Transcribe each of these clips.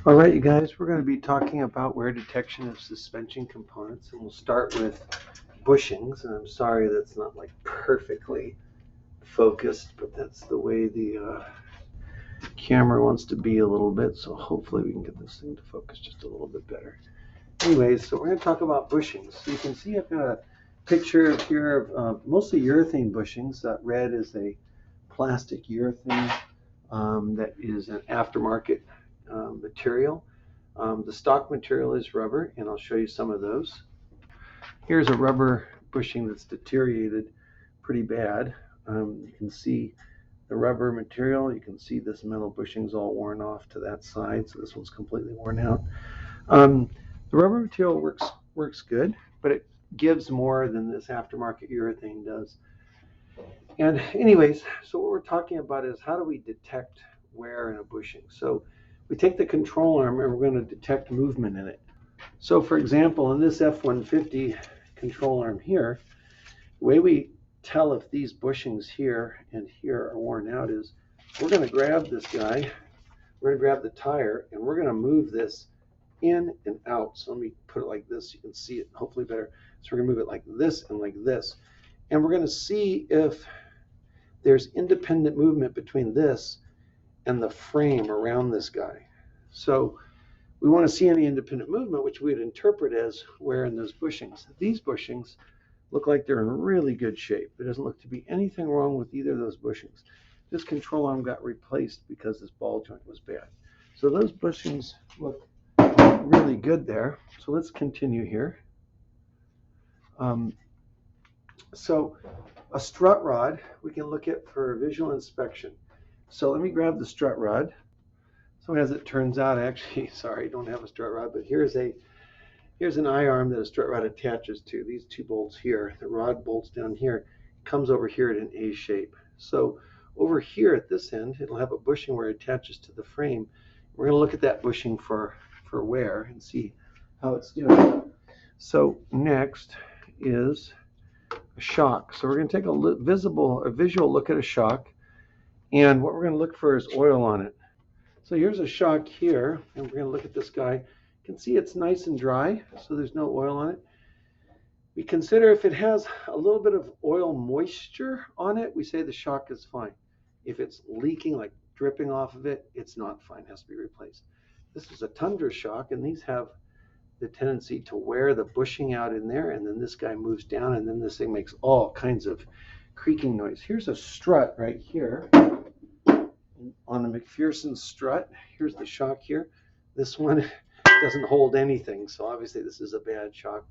All right, you guys, we're going to be talking about wear detection of suspension components, and we'll start with bushings. And I'm sorry that's not like perfectly focused, but that's the way the camera wants to be a little bit. So hopefully we can get this thing to focus just a little bit better. Anyways, so we're going to talk about bushings. So you can see I've got a picture here of mostly urethane bushings. That red is a plastic urethane that is an aftermarket material. The stock material is rubber, and I'll show you some of those. Here's a rubber bushing that's deteriorated pretty bad. You can see the rubber material. You can see this metal bushing's all worn off to that side, so this one's completely worn out. The rubber material works good, but it gives more than this aftermarket urethane does. And anyways, so what we're talking about is how do we detect wear in a bushing? So we take the control arm and we're going to detect movement in it. So for example, in this F-150 control arm here, the way we tell if these bushings here and here are worn out is we're going to grab this guy, we're going to grab the tire, and we're going to move this in and out. So let me put it like this, you can see it hopefully better. So we're going to move it like this and like this. And we're going to see if there's independent movement between this and the frame around this guy. So we want to see any independent movement, which we'd interpret as wear in those bushings. These bushings look like they're in really good shape. There doesn't look to be anything wrong with either of those bushings. This control arm got replaced because this ball joint was bad. So those bushings look really good there. So let's continue here. So a strut rod we can look at for visual inspection. So let me grab the strut rod. So as it turns out, actually, sorry, I don't have a strut rod, but here's an I-arm that a strut rod attaches to. These two bolts here, the rod bolts down here, comes over here at an A shape. So over here at this end, it'll have a bushing where it attaches to the frame. We're going to look at that bushing for wear and see how it's doing. So next is a shock. So we're going to take a visual look at a shock, and what we're going to look for is oil on it. So here's a shock here, and we're going to look at this guy. You can see it's nice and dry, so there's no oil on it. We consider if it has a little bit of oil moisture on it, we say the shock is fine. If it's leaking, like dripping off of it, it's not fine, it has to be replaced. This is a tundra shock, and these have the tendency to wear the bushing out in there, and then this guy moves down, and then this thing makes all kinds of creaking noise. Here's a strut right here on the McPherson strut. Here's the shock here. This one doesn't hold anything, so obviously this is a bad shock.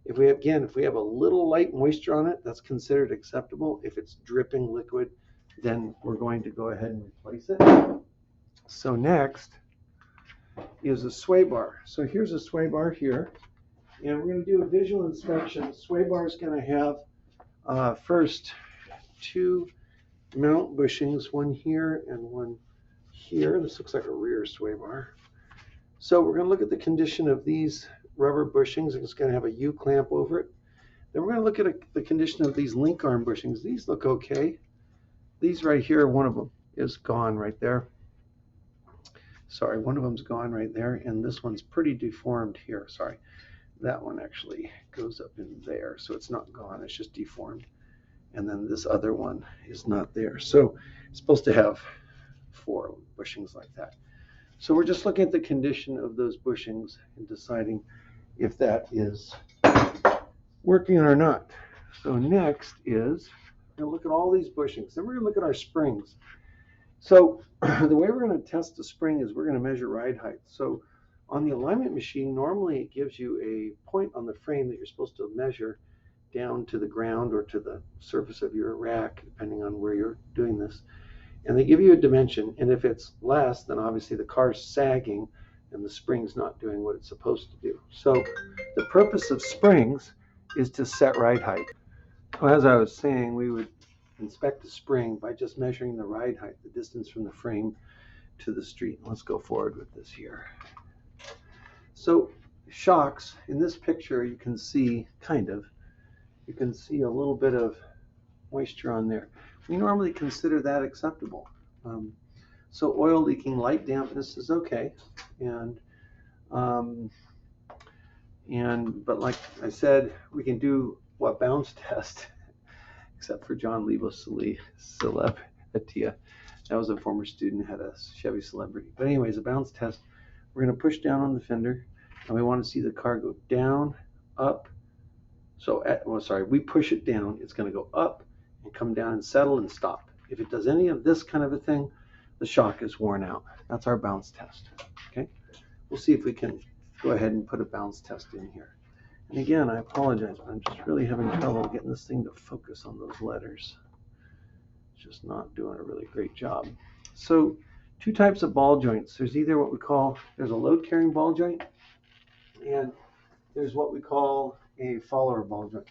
If we have a little light moisture on it, that's considered acceptable. If it's dripping liquid, then we're going to go ahead and replace it. So next is a sway bar. So here's a sway bar here, and we're going to do a visual inspection. Sway bar is going to have first two mount bushings, one here and one here. This looks like a rear sway bar. So we're going to look at the condition of these rubber bushings. It's going to have a U-clamp over it. Then we're going to look at the condition of these link arm bushings. These look okay. These right here, one of them is gone right there. Sorry, one of them's gone right there, and this one's pretty deformed here. Sorry, that one actually goes up in there, so it's not gone, it's just deformed. And then this other one is not there. So it's supposed to have 4 bushings like that. So we're just looking at the condition of those bushings and deciding if that is working or not. So next is we're going to look at all these bushings. Then we're going to look at our springs. So the way we're going to test the spring is we're going to measure ride height. So on the alignment machine, normally it gives you a point on the frame that you're supposed to measure down to the ground or to the surface of your rack, depending on where you're doing this. And they give you a dimension, and if it's less, then obviously the car's sagging and the spring's not doing what it's supposed to do. So the purpose of springs is to set ride height. Well, as I was saying, we would inspect the spring by just measuring the ride height, the distance from the frame to the street. Let's go forward with this here. So shocks, in this picture you can see you can see a little bit of moisture on there. We normally consider that acceptable. So oil leaking, light dampness is okay. And but like I said, we can do what bounce test, except for John Lebo Celebratia. That was a former student, had a Chevy Celebrity. But anyways, a bounce test, we're going to push down on the fender, and we want to see the car go down, up. So, we push it down, it's going to go up and come down and settle and stop. If it does any of this kind of a thing, the shock is worn out. That's our bounce test. Okay, we'll see if we can go ahead and put a bounce test in here. And again, I apologize, but I'm just really having trouble getting this thing to focus on those letters. It's just not doing a really great job. So, two types of ball joints. There's either what we call, there's a load carrying ball joint, and there's what we call a follower ball joint.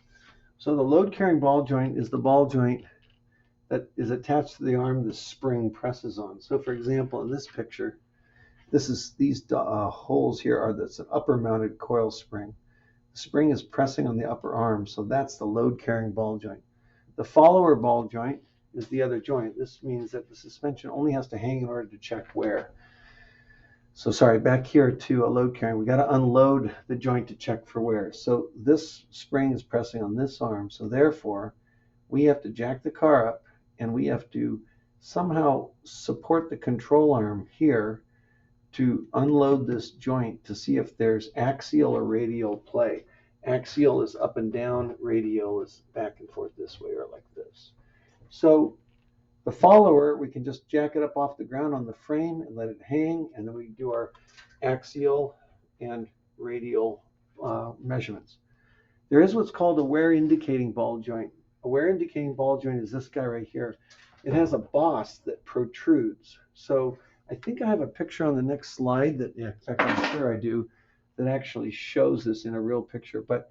So the load carrying ball joint is the ball joint that is attached to the arm the spring presses on. So for example, in this picture, these holes here are this upper mounted coil spring. The spring is pressing on the upper arm, so that's the load carrying ball joint. The follower ball joint is the other joint. This means that the suspension only has to hang in order to check wear. So sorry, back here to a load carrying, we got to unload the joint to check for wear. So this spring is pressing on this arm, so therefore we have to jack the car up and we have to somehow support the control arm here to unload this joint to see if there's axial or radial play. Axial is up and down, radial is back and forth this way or like this. So the follower, we can just jack it up off the ground on the frame and let it hang, and then we do our axial and radial measurements. There is what's called a wear indicating ball joint. A wear indicating ball joint is this guy right here. It has a boss that protrudes. So I think I have a picture on the next slide that, in fact, I'm sure I do, that actually shows this in a real picture. But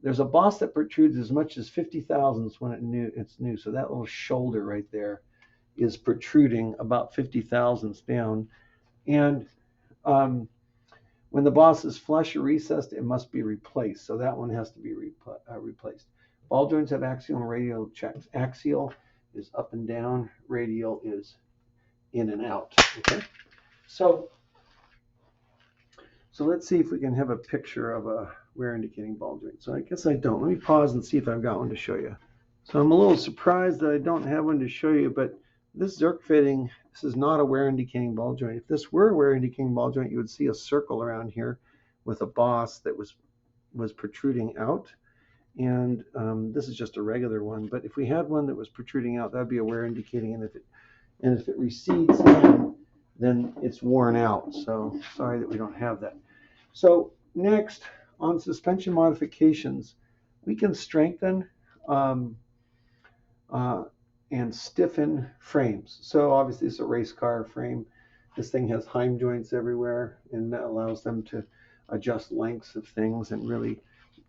there's a boss that protrudes as much as 50 thousandths when it's new. So that little shoulder right there is protruding about 50 thousandths down. And when the boss is flush or recessed, it must be replaced. So that one has to be replaced. Ball joints have axial and radial checks. Axial is up and down. Radial is in and out. Okay. So let's see if we can have a picture of a wear indicating ball joint. So I guess I don't. Let me pause and see if I've got one to show you. So I'm a little surprised that I don't have one to show you, but this Zerk fitting, this is not a wear indicating ball joint. If this were a wear indicating ball joint, you would see a circle around here with a boss that was protruding out. And this is just a regular one. But if we had one that was protruding out, that'd be a wear indicating. And if it recedes in, then it's worn out. So sorry that we don't have that. So next, on suspension modifications, we can strengthen and stiffen frames. So obviously it's a race car frame. This thing has Heim joints everywhere, and that allows them to adjust lengths of things and really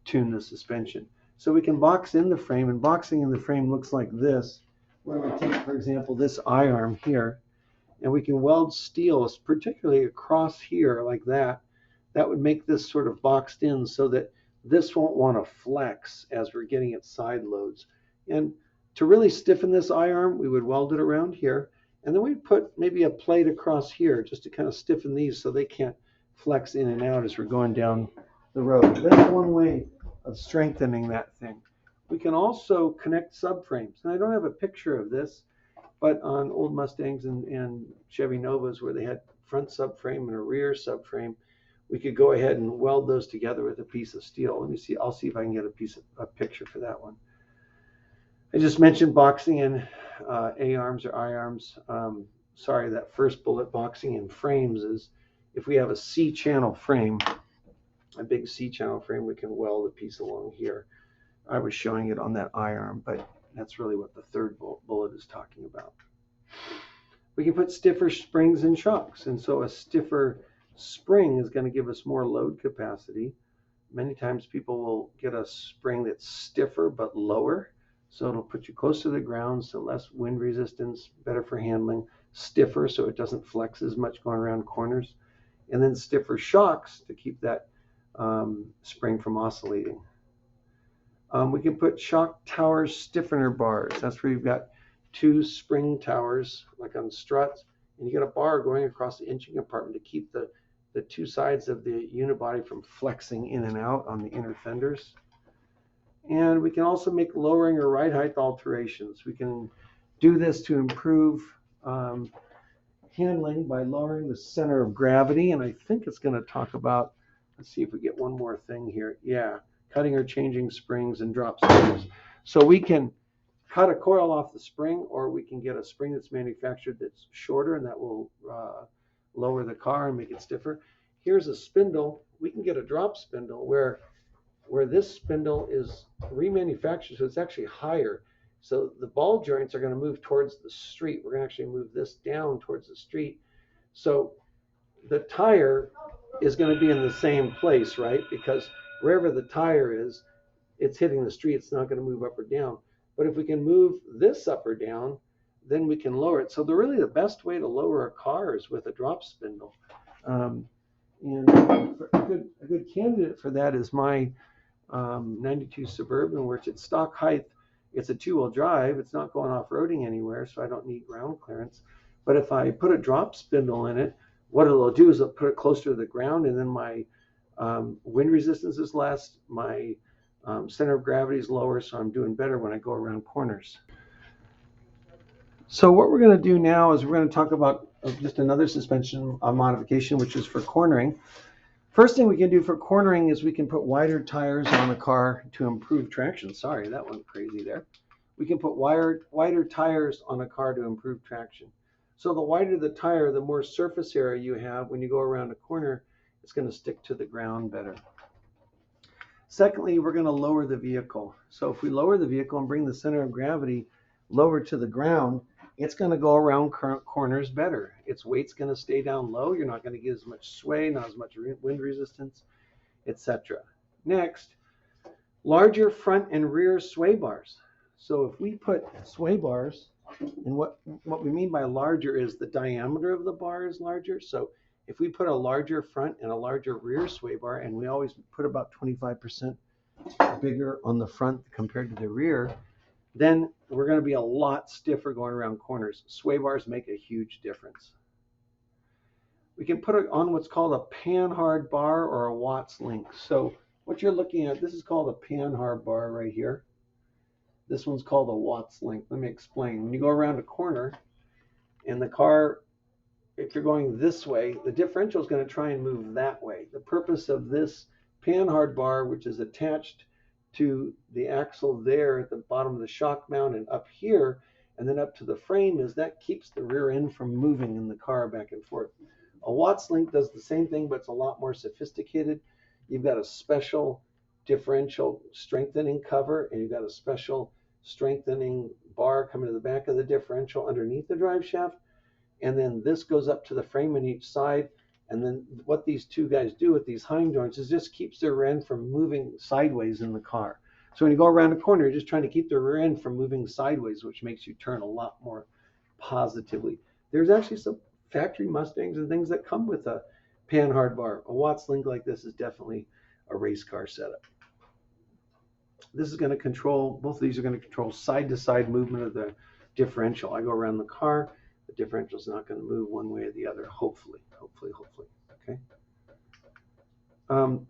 tune the suspension. So we can box in the frame, and boxing in the frame looks like this, where we take, for example, this I-arm here, and we can weld steel, particularly across here like that. That would make this sort of boxed in so that this won't want to flex as we're getting its side loads. And to really stiffen this I-arm, we would weld it around here, and then we'd put maybe a plate across here just to kind of stiffen these so they can't flex in and out as we're going down the road. That's one way of strengthening that thing. We can also connect subframes. And I don't have a picture of this, but on old Mustangs and Chevy Novas where they had front subframe and a rear subframe, we could go ahead and weld those together with a piece of steel. Let me see. I'll see if I can get a picture for that one. I just mentioned boxing in A-arms or I-arms. Sorry, that first bullet, boxing in frames, is if we have a C-channel frame, a big C-channel frame, we can weld a piece along here. I was showing it on that I-arm, but that's really what the third bullet is talking about. We can put stiffer springs and shocks, and so a stiffer spring is going to give us more load capacity. Many times people will get a spring that's stiffer but lower, so it'll put you close to the ground, so less wind resistance, better for handling. Stiffer, so it doesn't flex as much going around corners. And then stiffer shocks to keep that spring from oscillating. We can put shock tower stiffener bars. That's where you've got two spring towers, like on struts, and you got a bar going across the engine compartment to keep the two sides of the unibody from flexing in and out on the inner fenders. And we can also make lowering or ride height alterations. We can do this to improve handling by lowering the center of gravity. And I think it's going to talk about, let's see if we get one more thing here. Yeah, cutting or changing springs and drop springs. So we can cut a coil off the spring, or we can get a spring that's manufactured that's shorter, and that will lower the car and make it stiffer. Here's a spindle. We can get a drop spindle where this spindle is remanufactured, so it's actually higher. So the ball joints are going to move towards the street. We're going to actually move this down towards the street. So the tire is going to be in the same place, right? Because wherever the tire is, it's hitting the street. It's not going to move up or down. But if we can move this up or down, then we can lower it. So the best way to lower a car is with a drop spindle. And a good candidate for that is my 92 Suburban, which at stock height, it's a two-wheel drive. It's not going off-roading anywhere, so I don't need ground clearance. But if I put a drop spindle in it, what it'll do is it'll put it closer to the ground, and then my wind resistance is less, my center of gravity is lower, so I'm doing better when I go around corners. So what we're going to do now is we're going to talk about just another suspension modification, which is for cornering. First thing we can do for cornering is we can put wider tires on a car to improve traction. Sorry, that went crazy there. We can put wider tires on a car to improve traction. So the wider the tire, the more surface area you have when you go around a corner, it's going to stick to the ground better. Secondly, we're going to lower the vehicle. So if we lower the vehicle and bring the center of gravity lower to the ground, it's going to go around corners better. Its weight's going to stay down low. You're not going to get as much sway, not as much wind resistance, etc. Next, larger front and rear sway bars. So if we put sway bars, and what we mean by larger is the diameter of the bar is larger. So if we put a larger front and a larger rear sway bar, and we always put about 25% bigger on the front compared to the rear, then we're going to be a lot stiffer going around corners. Sway bars make a huge difference. We can put it on what's called a panhard bar or a Watts link. So what you're looking at, this is called a panhard bar right here. This one's called a Watts link. Let me explain. When you go around a corner and the car, if you're going this way, the differential is going to try and move that way. The purpose of this panhard bar, which is attached to the axle there at the bottom of the shock mount and up here, and then up to the frame, is that keeps the rear end from moving in the car back and forth. A Watts link does the same thing, but it's a lot more sophisticated. You've got a special differential strengthening cover, and you've got a special strengthening bar coming to the back of the differential underneath the drive shaft. And then this goes up to the frame on each side. And then what these two guys do with these hind joints is just keeps their rear end from moving sideways in the car. So when you go around a corner, you're just trying to keep the rear end from moving sideways, which makes you turn a lot more positively. There's actually some factory Mustangs and things that come with a panhard bar. A Watts link like this is definitely a race car setup. This is going to control, both of these are going to control side-to-side movement of the differential. I go around the car, the differential is not going to move one way or the other, hopefully, okay?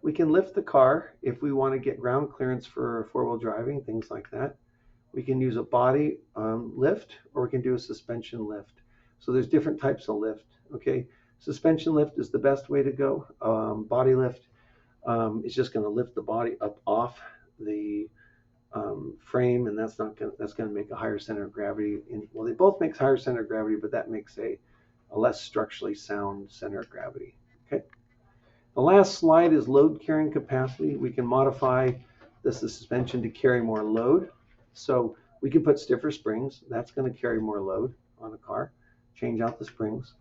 We can lift the car if we want to get ground clearance for four-wheel driving, things like that. We can use a body lift, or we can do a suspension lift. So there's different types of lift, okay? Suspension lift is the best way to go. Body lift is just going to lift the body up off the frame, and that's going to make a higher center of gravity. Well, they both make higher center of gravity, but that makes a less structurally sound center of gravity. Okay. The last slide is load carrying capacity. We can modify the suspension to carry more load. So we can put stiffer springs. That's going to carry more load on a car. Change out the springs.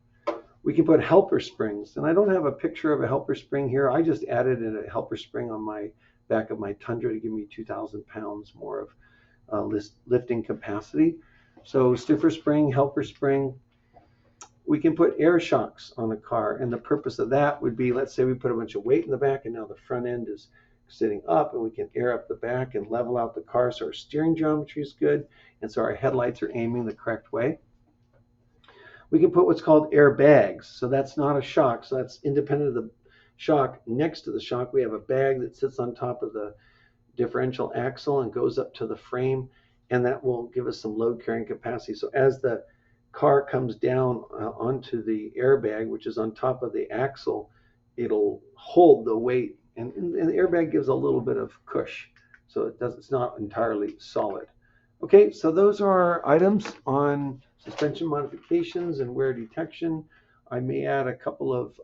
We can put helper springs, and I don't have a picture of a helper spring here. I just added in a helper spring on my back of my Tundra to give me 2,000 pounds more of lifting capacity. So stiffer spring, helper spring. We can put air shocks on a car, and the purpose of that would be, let's say we put a bunch of weight in the back and now the front end is sitting up, and we can air up the back and level out the car so our steering geometry is good and so our headlights are aiming the correct way. We can put what's called airbags. So that's not a shock. So that's independent of the shock. Next to the shock, we have a bag that sits on top of the differential axle and goes up to the frame, and that will give us some load carrying capacity. So as the car comes down onto the airbag, which is on top of the axle, it'll hold the weight, and the airbag gives a little bit of cush, so it's not entirely solid. Okay, so those are our items on suspension modifications and wear detection. I may add a couple of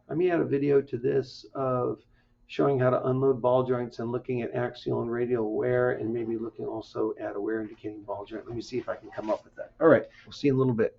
I may add a video to this of showing how to unload ball joints and looking at axial and radial wear, and maybe looking also at a wear indicating ball joint. Let me see if I can come up with that. All right, we'll see you in a little bit.